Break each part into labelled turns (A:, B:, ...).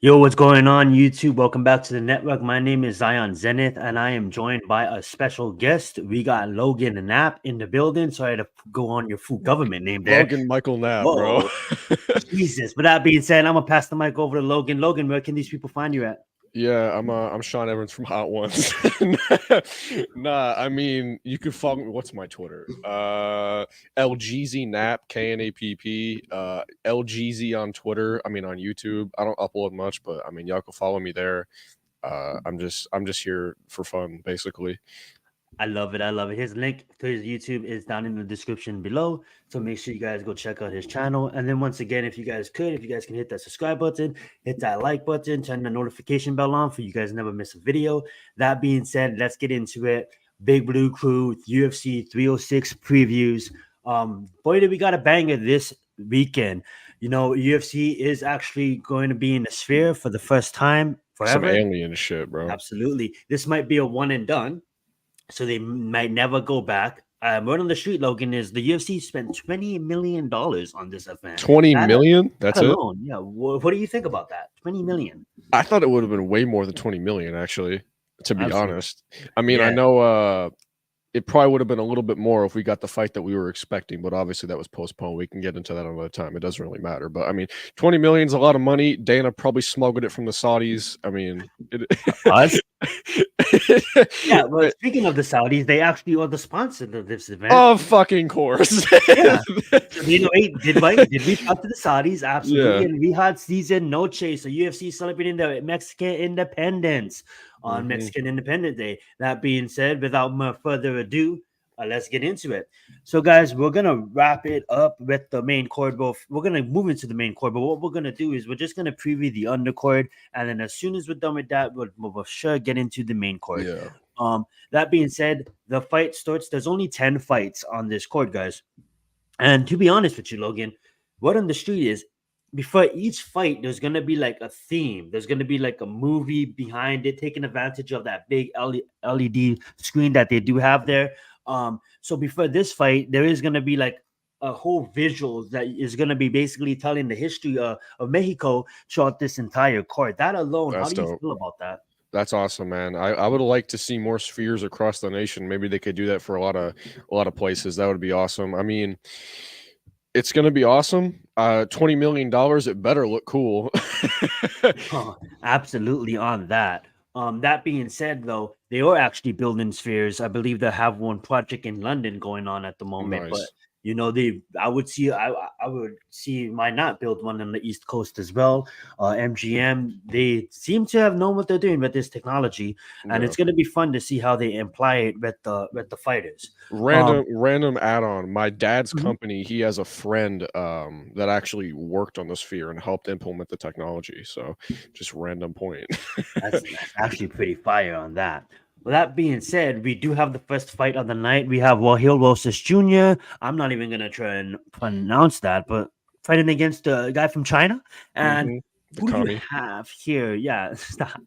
A: Yo, what's going on, YouTube? Welcome back to the network. My name is Zion Zenith, and I am joined by a special guest. We got Logan Knapp in the building. Sorry to go on your full government name there.
B: Logan Michael Knapp, bro.
A: Whoa, Jesus. With that being said, I'm gonna pass the mic over to Logan. Logan, where can these people find you at?
B: Yeah, I'm Sean Evans from Hot Ones. Nah, I mean, you can follow me. What's my Twitter? LGEEZY Knapp, KNAPP, LGEEZY on Twitter. I mean, on YouTube. I don't upload much, but I mean, y'all can follow me there. I'm just here for fun, basically.
A: I love it. I love it. His link to his YouTube is down in the description below. So make sure you guys go check out his channel. And then once again, if you guys can hit that subscribe button, hit that like button, turn the notification bell on for you guys never miss a video. That being said, let's get into it. Big Blue Crew UFC 306 previews. Boy, did we got a banger this weekend. You know, UFC is actually going to be in the sphere for the first time forever.
B: Some alien shit, bro.
A: Absolutely. This might be a one and done. So they might never go back. Word on the street, Logan, is the UFC spent $20 million on this event.
B: 20 million? That's it?
A: Yeah. What do you think about that? 20 million.
B: I thought it would have been way more than 20 million, actually, to be honest. I mean, I know it probably would have been a little bit more if we got the fight that we were expecting, but obviously that was postponed. We can get into that another time. It doesn't really matter. But I mean, 20 million is a lot of money. Dana probably smuggled it from the Saudis. I mean,
A: yeah, well, speaking of the Saudis, they actually are the sponsor of this event.
B: Of fucking course.
A: Yeah. So, you know, did we talk to the Saudis? Absolutely. Yeah. And we had season Noche, so UFC celebrating the Mexican independence on Mexican Independence Day. That being said, without further ado, let's get into it. So, guys, we're gonna wrap it up with the main card. We're gonna move into the main card, but what we're gonna do is we're just gonna preview the undercard, and then as soon as we're done with that, we'll sure get into the main card.
B: Yeah.
A: That being said, the fight starts. There's only 10 fights on this card, guys. And to be honest with you, Logan, what on the street is, before each fight, there's going to be like a theme. There's going to be like a movie behind it, taking advantage of that big LED screen that they do have there. So before this fight, there is going to be like a whole visual that is going to be basically telling the history of Mexico throughout this entire card. That alone, how do you feel about that?
B: That's awesome, man. I would like to see more spheres across the nation. Maybe they could do that for a lot of places. That would be awesome. I mean, it's going to be awesome. $20 million. It better look cool.
A: Absolutely on that. That being said, though, they are actually building spheres. I believe they have one project in London going on at the moment.
B: Nice.
A: But you know, I would see why not build one on the East Coast as well. MGM, they seem to have known what they're doing with this technology, and it's going to be fun to see how they apply it with the fighters.
B: Random add-on. My dad's company, he has a friend that actually worked on the sphere and helped implement the technology. So just random point.
A: That's actually pretty fire on that. Well, that being said, we do have the first fight of the night. We have Wahil Rosas Jr. I'm not even going to try and pronounce that, but fighting against a guy from China. And who do you have here? Yeah, stop.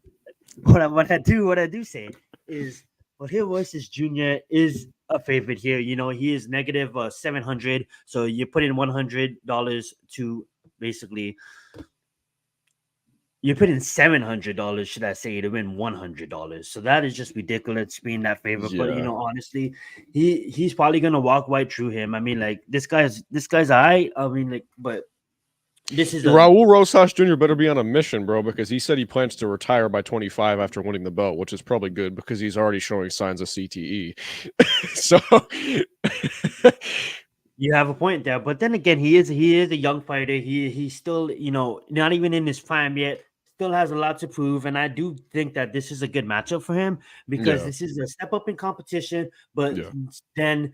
A: What I do say is Wahil Rosas Jr. is a favorite here. You know, he is negative 700. So you put in $100 to basically... You put in $700, should I say, to win $100. So that is just ridiculous being that favorite. Yeah. But you know, honestly, he's probably gonna walk right through him. I mean, like this guy's I mean, like, but this is
B: Raul Rosas Jr. better be on a mission, bro, because he said he plans to retire by 25 after winning the belt, which is probably good because he's already showing signs of CTE. So
A: you have a point there, but then again, he is a young fighter. He's still, you know, not even in his prime yet. Still has a lot to prove, and I do think that this is a good matchup for him because this is a step up in competition, but then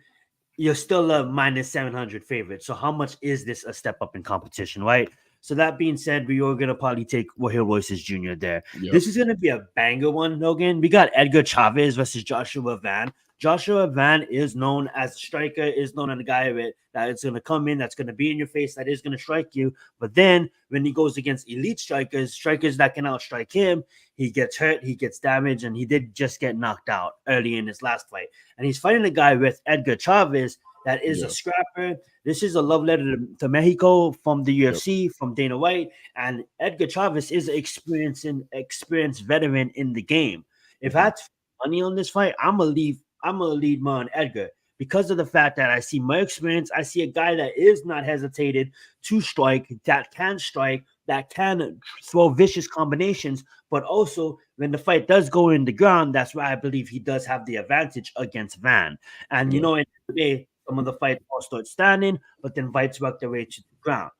A: you're still a minus 700 favorite. So how much is this a step up in competition, right? So that being said, we are going to probably take Wahil Rosas Jr. there. Yep. This is going to be a banger one, Logan. We got Edgar Chavez versus Joshua Van. Joshua Van is known as a striker, is known as a guy that is going to come in, that's going to be in your face, that is going to strike you. But then when he goes against elite strikers that can outstrike him, he gets hurt, he gets damaged, and he did just get knocked out early in his last fight. And he's fighting a guy with Edgar Chavez that is a scrapper. This is a love letter to Mexico from the UFC, from Dana White, and Edgar Chavez is an experienced veteran in the game. If I had money on this fight, I'm gonna lead more on Edgar because of the fact that I see my experience. I see a guy that is not hesitated to strike, that can throw vicious combinations, but also when the fight does go in the ground, that's why I believe he does have the advantage against Van. And you know, in the day, some of the fights all start standing, but then fights work their way to the ground.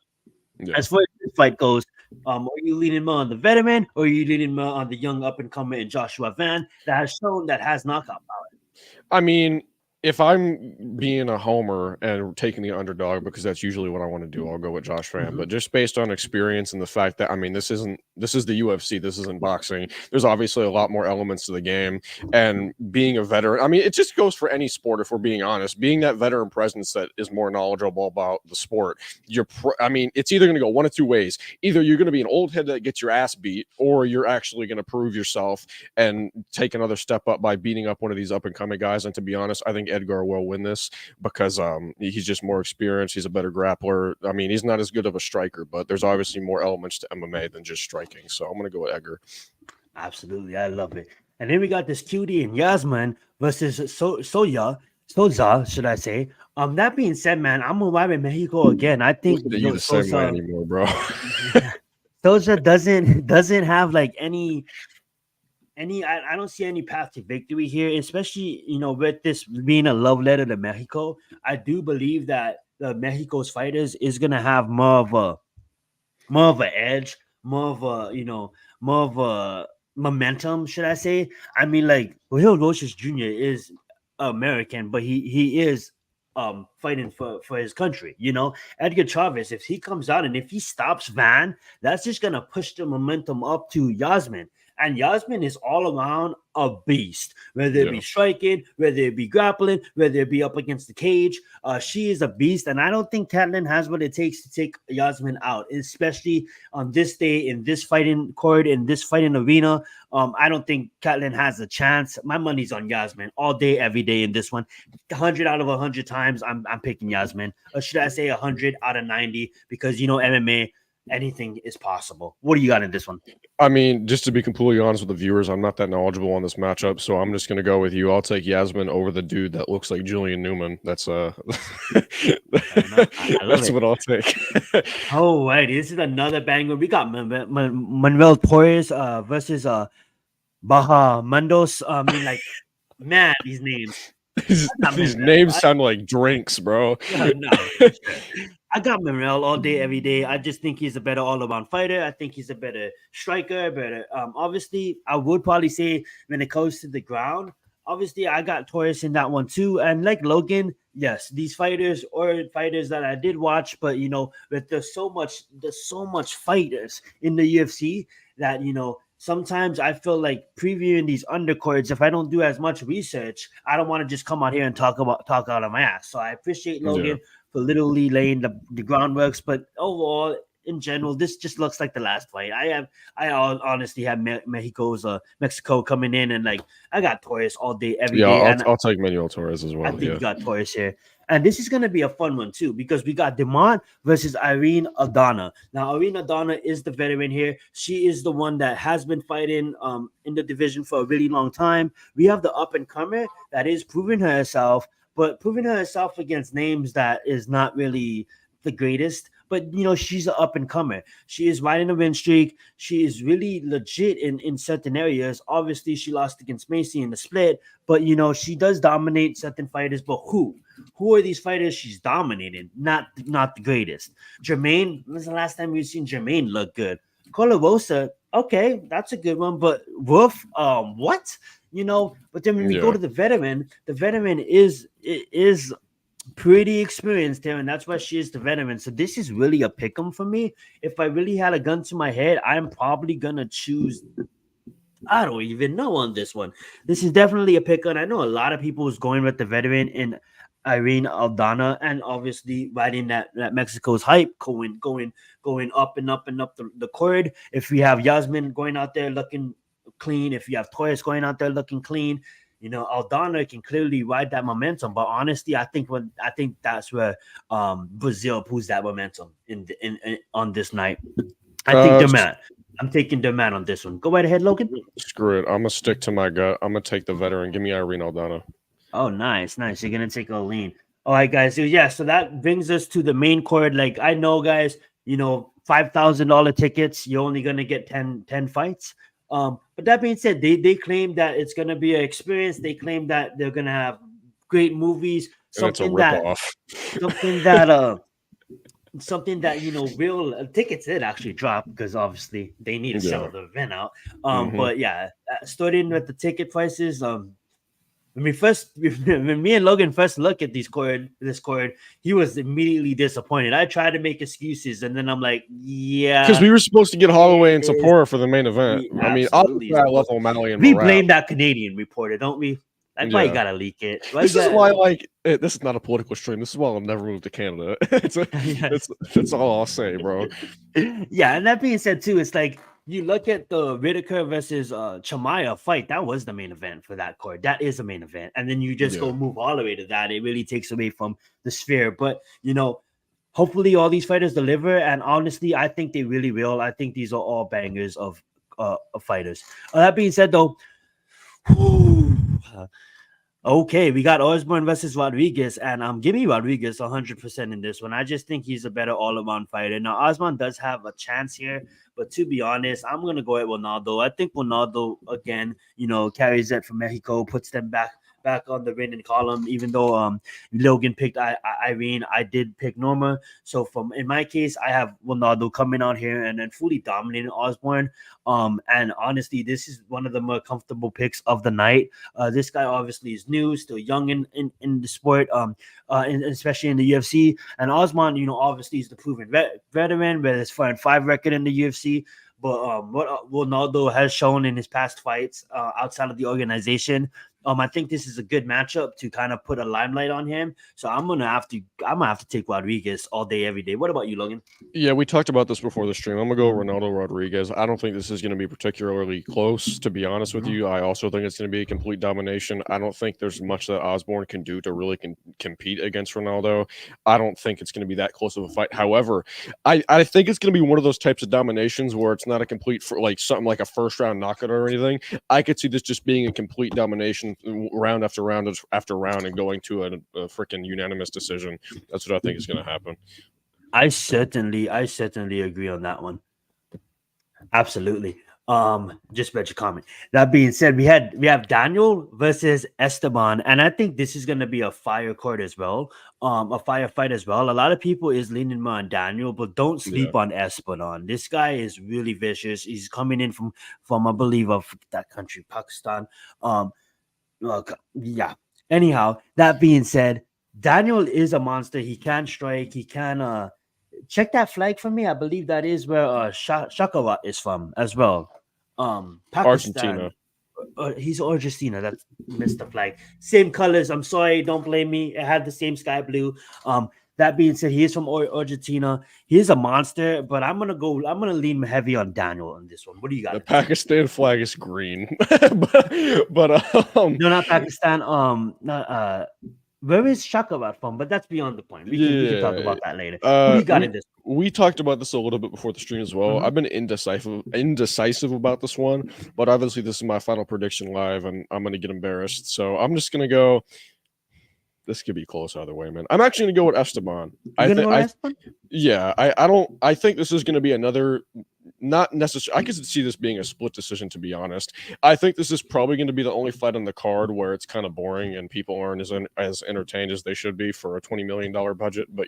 A: As far as this fight goes, are you leaning more on the veteran, or are you leaning more on the young up and comer in Joshua Van that has shown that has knockout power?
B: I mean, if I'm being a homer and taking the underdog, because that's usually what I want to do, I'll go with Josh Van. But just based on experience and the fact that, I mean, this is the UFC, this isn't boxing. There's obviously a lot more elements to the game, and being a veteran, I mean, it just goes for any sport. If we're being honest, being that veteran presence that is more knowledgeable about the sport, I mean, it's either going to go one of two ways. Either you're going to be an old head that gets your ass beat, or you're actually going to prove yourself and take another step up by beating up one of these up and coming guys. And to be honest, I think Edgar will win this because he's just more experienced. He's a better grappler. I mean, he's not as good of a striker, but there's obviously more elements to MMA than just striking. So I'm going to go with Edgar.
A: Absolutely. I love it. And then we got this cutie and Yazmin versus Souza, should I say. That being said, man, I'm going to ride with Mexico again. I think
B: you the same way anymore, bro.
A: Souza doesn't have like any I don't see any path to victory here, especially, you know, with this being a love letter to Mexico. I do believe that the Mexico's fighters is gonna have more of an edge, more of a momentum, should I say. I mean, like, Will Roches Jr. is American, but he is fighting for his country. You know, Edgar Chavez, if he comes out and if he stops Van, that's just gonna push the momentum up to Yazmin. And Yazmin is all around a beast, whether it be striking, whether it be grappling, whether it be up against the cage. She is a beast, and I don't think Ketlen has what it takes to take Yazmin out, especially on this day, in this fighting court, in this fighting arena. I don't think Ketlen has a chance. My money's on Yazmin all day, every day in this one. 100 out of 100 times, I'm picking Yazmin. Or should I say 100 out of 90? Because, you know, MMA, anything is possible. What do you got in this one?
B: I mean, just to be completely honest with the viewers, I'm not that knowledgeable on this matchup, so I'm just going to go with you. I'll take Yazmin over the dude that looks like Julian Newman. That's that's what I'll take.
A: Oh, right. This is another banger. We got Manuel Torres versus Bahamondes. I mean, like, man, these names.
B: These names sound like drinks, bro.
A: No. I got Manuel all day, every day. I just think he's a better all-around fighter. I think he's a better striker, better. Obviously, I would probably say when it comes to the ground, obviously, I got Torres in that one too. And like Logan, yes, these fighters or fighters that I did watch, but you know, but there's so much fighters in the UFC that, you know, sometimes I feel like previewing these undercards, if I don't do as much research, I don't want to just come out here and talk out of my ass. So I appreciate Logan for literally laying the groundworks, but overall, in general, this just looks like the last fight. I honestly have Mexico coming in, and like I got Torres all day, every day.
B: I'll take Manuel Torres as well.
A: I think you got Torres here. And this is going to be a fun one too, because we got Dumont versus Irene Aldana. Now, Irene Aldana is the veteran here. She is the one that has been fighting in the division for a really long time. We have the up-and-comer that is proving herself, but proving herself against names that is not really the greatest. But, you know, she's an up-and-comer. She is riding a win streak. She is really legit in certain areas. Obviously, she lost against Macy in the split. But, you know, she does dominate certain fighters. But who? Who are these fighters she's dominating? Not the greatest. Jermaine, when's the last time we've seen Jermaine look good? Colarosa, okay, that's a good one. But Wolf, what? You know, but then when we go to the veteran is pretty experienced here, and that's why she is the veteran. So this is really a pick 'em for me. If I really had a gun to my head, I'm probably gonna choose. I don't even know on this one. This is definitely a pick 'em. I know a lot of people was going with the veteran in Irene Aldana, and obviously riding that Mexico's hype, going up and up and up the cord. If we have Yazmin going out there looking clean, if you have Torres going out there looking clean, Aldana can clearly ride that momentum. But honestly, I think that's where Brazil pulls that momentum on this night. I think they're mad. I'm taking their man on this one. Go right ahead, Logan.
B: Screw it. I'm gonna stick to my gut. I'm gonna take the veteran. Give me Irene Aldana.
A: Oh, nice. You're gonna take a lean. All right, guys. So yeah, so that brings us to the main card. Like, I know, guys, $5,000 tickets, you're only gonna get 10 fights. But that being said, they claim that it's gonna be an experience. They claim that they're gonna have great movies. Something that real tickets did actually drop because obviously they need to sell the event out. But yeah, starting with the ticket prices, when me and Logan first look at this card, he was immediately disappointed. I tried to make excuses, and then I'm like, yeah,
B: because we were supposed to get Holloway and Sapora for the main event. I mean, obviously I love O'Malley and
A: we blame that Canadian reporter, don't we? That's why you gotta leak it.
B: This is why, this is not a political stream. This is why I'll never move to Canada. That's all I'll say, bro.
A: Yeah, and that being said, too, it's like you look at the Whitaker versus Chimaev fight. That was the main event for that card. That is the main event, and then you just go move all the way to that. It really takes away from the sphere. But hopefully, all these fighters deliver. And honestly, I think they really will. I think these are all bangers of fighters. That being said, though. Okay, we got Osbourne versus Rodríguez, and give me Rodríguez 100% in this one. I just think he's a better all-around fighter. Now, Osbourne does have a chance here, but to be honest, I'm gonna go at Ronaldo. I think Ronaldo again, carries it from Mexico, puts them back on the winning column. Even though Logan picked Irene, I did pick Norma. So in my case, I have Ronaldo coming out here and then fully dominating Osbourne. And honestly, this is one of the more comfortable picks of the night. This guy obviously is new, still young in the sport, especially in the UFC. And Osbourne, obviously is the proven veteran with his 4-5 record in the UFC. But what Ronaldo has shown in his past fights outside of the organization, I think this is a good matchup to kind of put a limelight on him. So I'm gonna have to take Rodríguez all day, every day. What about you, Logan?
B: Yeah, we talked about this before the stream. I'm gonna go Ronaldo Rodríguez. I don't think this is gonna be particularly close, to be honest with you. I also think it's gonna be a complete domination. I don't think there's much that Osbourne can do to really compete against Ronaldo. I don't think it's gonna be that close of a fight. However, I think it's gonna be one of those types of dominations where it's not a complete something like a first round knockout or anything. I could see this just being a complete domination round after round after round and going to a freaking unanimous decision. That's what I think is going to happen.
A: I certainly agree on that one. Absolutely. Just read your comment. That being said, we have Daniel versus Esteban, and I think this is going to be a fire card as well. A firefight as well. A lot of people is leaning more on Daniel, but don't sleep on Esteban. This guy is really vicious. He's coming in from I believe of that country, Pakistan. Yeah. Anyhow, that being said, Daniel is a monster. He can strike. He can check that flag for me. I believe that is where Shakawa is from as well. Pakistan.
B: Argentina.
A: He's Argentina. That's missed the flag. Same colors. I'm sorry. Don't blame me. It had the same sky blue. That being said, he is from Argentina. He is a monster, but I'm gonna lean heavy on Daniel on this one. What do you got?
B: The Pakistan flag is green, but
A: no, not Pakistan. Where is Shakavat from? But that's beyond the point. We can talk about that later. What do you got in this?
B: We talked about this a little bit before the stream as well. I've been indecisive about this one, but obviously this is my final prediction live, and I'm gonna get embarrassed. So I'm just gonna go. This could be close either way, man. I'm actually gonna go with Esteban. Yeah, I think this is gonna be another, not necessarily. I could see this being a split decision, to be honest. I think this is probably going to be the only fight on the card where it's kind of boring and people aren't as entertained as they should be for a $20 million budget. But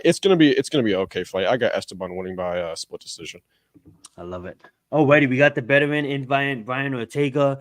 B: it's gonna be an okay fight. I got Esteban winning by a split decision.
A: I love it. Alrighty, we got the veteran in Brian Ortega.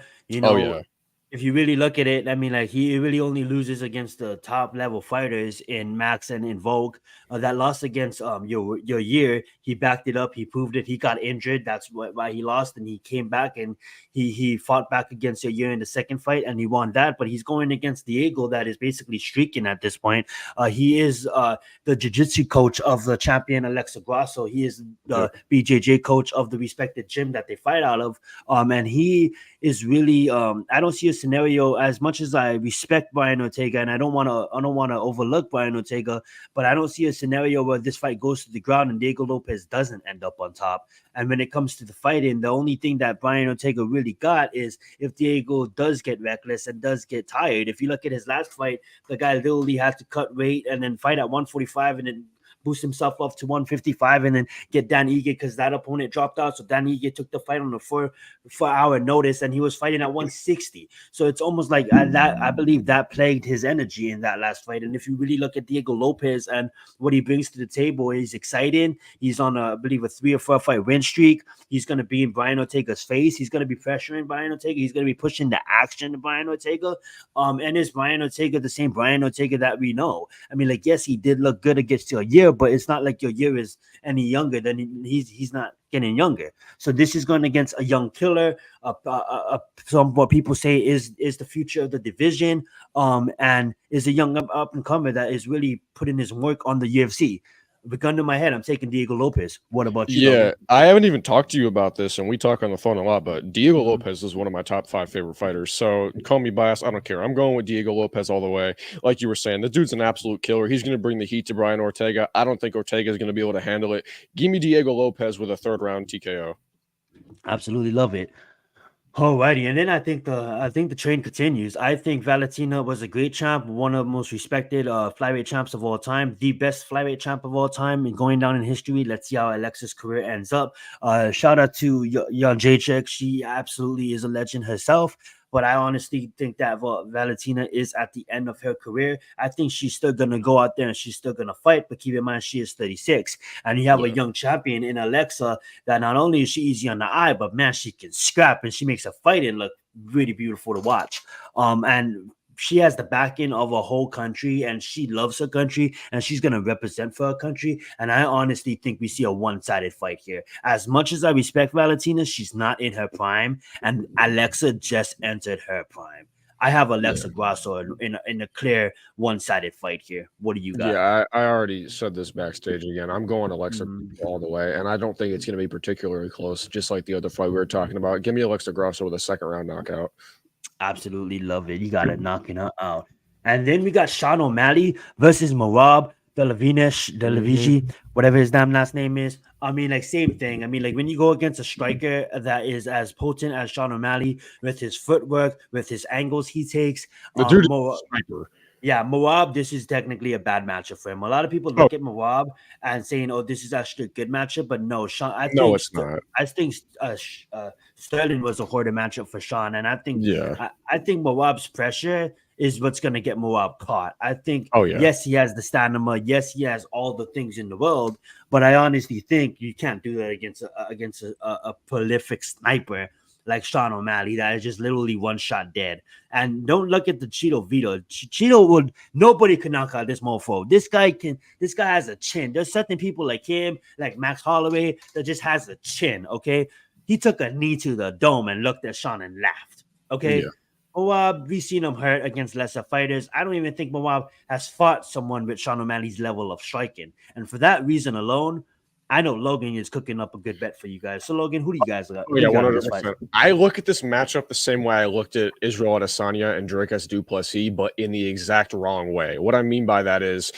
A: If you really look at it, I mean, like, he really only loses against the top level fighters in Max and in Vogue. That loss against your year, he backed it up. He proved it. He got injured. That's why he lost, and he came back and he fought back against your year in the second fight, and he won that. But he's going against Diego, that is basically streaking at this point. He is the jiu-jitsu coach of the champion Alexa Grasso. He is the BJJ coach of the respected gym that they fight out of. And he is really I don't see a scenario, as much as I respect Brian Ortega and I don't want to overlook Brian Ortega, but I don't see a scenario where this fight goes to the ground and Diego Lopes doesn't end up on top. And when it comes to the fighting, the only thing that Brian Ortega really got is if Diego does get reckless and does get tired. If you look at his last fight, the guy literally had to cut weight and then fight at 145 and then boost himself up to 155 and then get Dan Ige because that opponent dropped out. So Dan Ige took the fight on a 4-hour notice and he was fighting at 160. So it's almost like that. I believe that plagued his energy in that last fight. And if you really look at Diego Lopes and what he brings to the table, he's exciting. He's on I believe a 3 or 4 fight win streak. He's going to be in Brian Ortega's face. He's going to be pressuring Brian Ortega. He's going to be pushing the action to Brian Ortega. And is Brian Ortega the same Brian Ortega that we know? I mean, like, yes, he did look good against your year, but it's not like your year is any younger than he's not getting younger. So this is going against a young killer. Some what people say is the future of the division. And is a young up and comer that is really putting his work on the UFC. With gun to my head, I'm taking Diego Lopes. What about you?
B: Yeah, I haven't even talked to you about this, and we talk on the phone a lot, but Diego Lopes is one of my top 5 favorite fighters. So call me biased, I don't care. I'm going with Diego Lopes all the way. Like you were saying, the dude's an absolute killer. He's going to bring the heat to Brian Ortega. I don't think Ortega is going to be able to handle it. Give me Diego Lopes with a 3rd round TKO.
A: Absolutely love it. Alrighty, and then I think the train continues. I think Valentina was a great champ, one of the most respected flyweight champs of all time, the best flyweight champ of all time, and going down in history. Let's see how Alexa's career ends up. Shout out to Young Jacek. She absolutely is a legend herself. But I honestly think that Valentina is at the end of her career. I think she's still going to go out there and she's still going to fight. But keep in mind, she is 36. And you have a young champion in Alexa that not only is she easy on the eye, but man, she can scrap and she makes her fighting look really beautiful to watch. And she has the backing of a whole country and she loves her country and she's going to represent for her country. And I honestly think we see a one-sided fight here. As much as I respect Valentina, she's not in her prime and Alexa just entered her prime. I have Alexa Grasso in a clear one-sided fight here. What do you got?
B: Yeah, I already said this backstage again. I'm going Alexa all the way, and I don't think it's going to be particularly close, just like the other fight we were talking about. Give me Alexa Grasso with a 2nd round knockout.
A: Absolutely love it. You got it knocking her out. And then we got Sean O'Malley versus Merab Dvalishvili, whatever his damn last name is. I mean, like, same thing. I mean, like, when you go against a striker that is as potent as Sean O'Malley with his footwork, with his angles he takes.
B: The dude is a sniper.
A: Yeah, Merab, this is technically a bad matchup for him. A lot of people look at Merab and saying, "Oh, this is actually a good matchup," but no, Sean.
B: No, it's not.
A: I think Sterling was a harder matchup for Sean, and I think I think Merab's pressure is what's going to get Merab caught. I think. Yes, he has the stamina. Yes, he has all the things in the world, but I honestly think you can't do that against a prolific sniper like Sean O'Malley that is just literally one shot dead. And don't look at the Cheeto Vito. Cheeto nobody can knock out this mofo. This guy has a chin. There's certain people like him, like Max Holloway, that just has a chin, okay? He took a knee to the dome and looked at Sean and laughed, okay? Merab, we've seen him hurt against lesser fighters. I don't even think Merab has fought someone with Sean O'Malley's level of striking. And for that reason alone, I know Logan is cooking up a good bet for you guys. So, Logan, who do you guys got?
B: Yeah, 100%. I look at this matchup the same way I looked at Israel Adesanya and Dricus du Plessis, but in the exact wrong way. What I mean by that is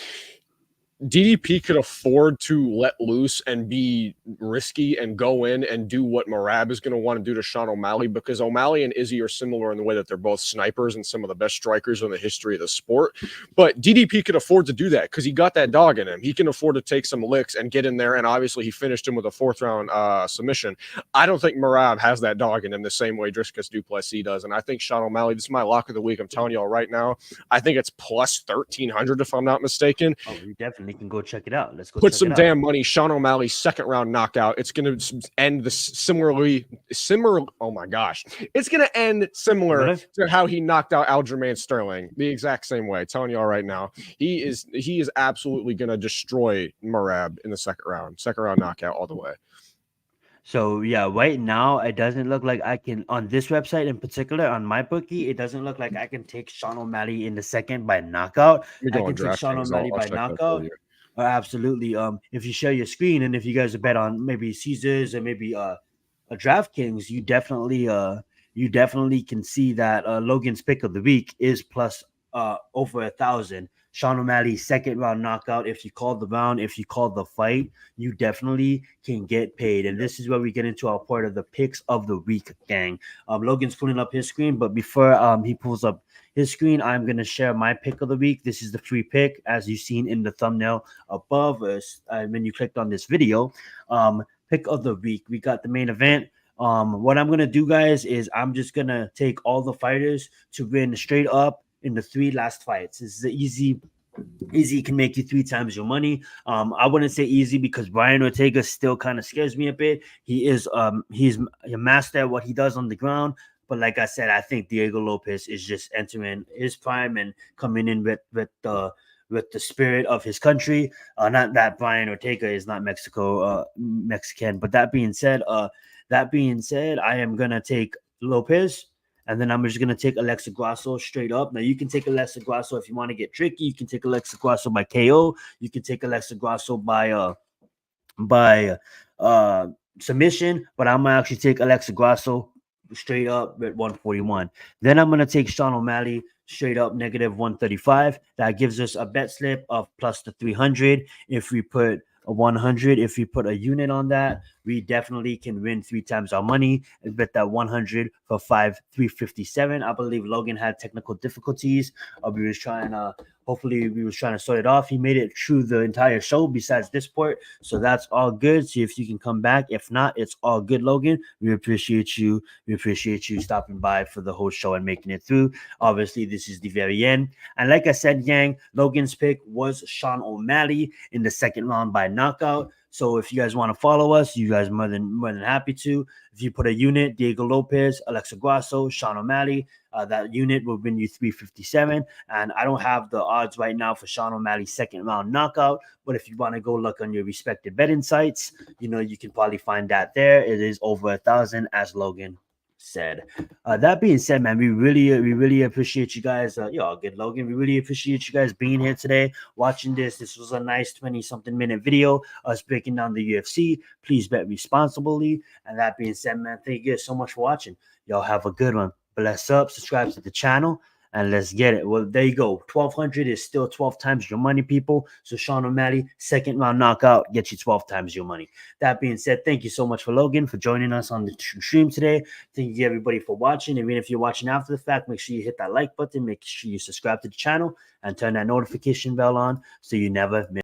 B: DDP could afford to let loose and be risky and go in and do what Merab is going to want to do to Sean O'Malley, because O'Malley and Izzy are similar in the way that they're both snipers and some of the best strikers in the history of the sport. But DDP could afford to do that because he got that dog in him. He can afford to take some licks and get in there, and obviously he finished him with a 4th round submission. I don't think Merab has that dog in him the same way Dricus du Plessis does, and I think Sean O'Malley, this is my lock of the week, I'm telling y'all right now, I think it's plus 1,300 if I'm not mistaken.
A: Oh, you definitely can go check it out. Let's go
B: put some damn money. Sean O'Malley 2nd round knockout. It's going to end similar. Oh my gosh, it's going to end similar to how he knocked out Aljamain Sterling, the exact same way. Telling you all right now, he is absolutely going to destroy Merab in the 2nd round knockout all the way.
A: So yeah, right now it doesn't look like I can, on this website in particular, on my bookie, it doesn't look like I can take Sean O'Malley in the 2nd by knockout. I can take Sean O'Malley by knockout. Absolutely. If you share your screen and if you guys bet on maybe Caesars or maybe a DraftKings, you definitely you definitely can see that Logan's pick of the week is plus over 1,000. Sean O'Malley's second round knockout. If you called the round, if you called the fight, you definitely can get paid. And this is where we get into our part of the picks of the week, gang. Logan's pulling up his screen, but before he pulls up his screen, I'm going to share my pick of the week. This is the free pick, as you've seen in the thumbnail above us when you clicked on this video. Pick of the week. We got the main event. What I'm going to do, guys, is I'm just going to take all the fighters to win straight up in the 3 last fights. This is easy can make you 3 times your money. I wouldn't say easy because Brian Ortega still kind of scares me a bit. He's a master at what he does on the ground. But like I said, I think Diego Lopes is just entering his prime and coming in with the spirit of his country. Not that Brian Ortega is not Mexican, but that being said, I am gonna take Lopes. And then I'm just going to take Alexa Grasso straight up. Now, you can take Alexa Grasso if you want to get tricky. You can take Alexa Grasso by KO. You can take Alexa Grasso by submission. But I'm going to actually take Alexa Grasso straight up at 141. Then I'm going to take Sean O'Malley straight up negative 135. That gives us a bet slip of plus the 300. If we put a 100, if we put a unit on that, we definitely can win 3 times our money and bet that 100 for 357. I believe Logan had technical difficulties. We was trying to sort it off. He made it through the entire show besides this part, so that's all good. See if you can come back. If not, it's all good, Logan. We appreciate you stopping by for the whole show and making it through. Obviously, this is the very end, and like I said, gang, Logan's pick was Sean O'Malley in the second round by knockout. So if you guys want to follow us, you guys more than happy to. If you put a unit, Diego Lopes, Alexa Grasso, Sean O'Malley, that unit will win you 357. And I don't have the odds right now for Sean O'Malley's second round knockout, but if you want to go look on your respective betting sites, you can probably find that there. It is over 1,000, as Logan said. That being said, man, we really appreciate you guys. All good, Logan. We really appreciate you guys being here today, watching this. This was a nice 20-something minute video, us breaking down the UFC. Please bet responsibly. And that being said, man, thank you guys so much for watching. Y'all have a good one. Bless up, subscribe to the channel, and let's get it. Well, there you go. 1,200 is still 12 times your money, people. So Sean O'Malley, second round knockout, gets you 12 times your money. That being said, thank you so much for Logan for joining us on the stream today. Thank you everybody for watching. Even if you're watching after the fact, make sure you hit that like button. Make sure you subscribe to the channel and turn that notification bell on so you never miss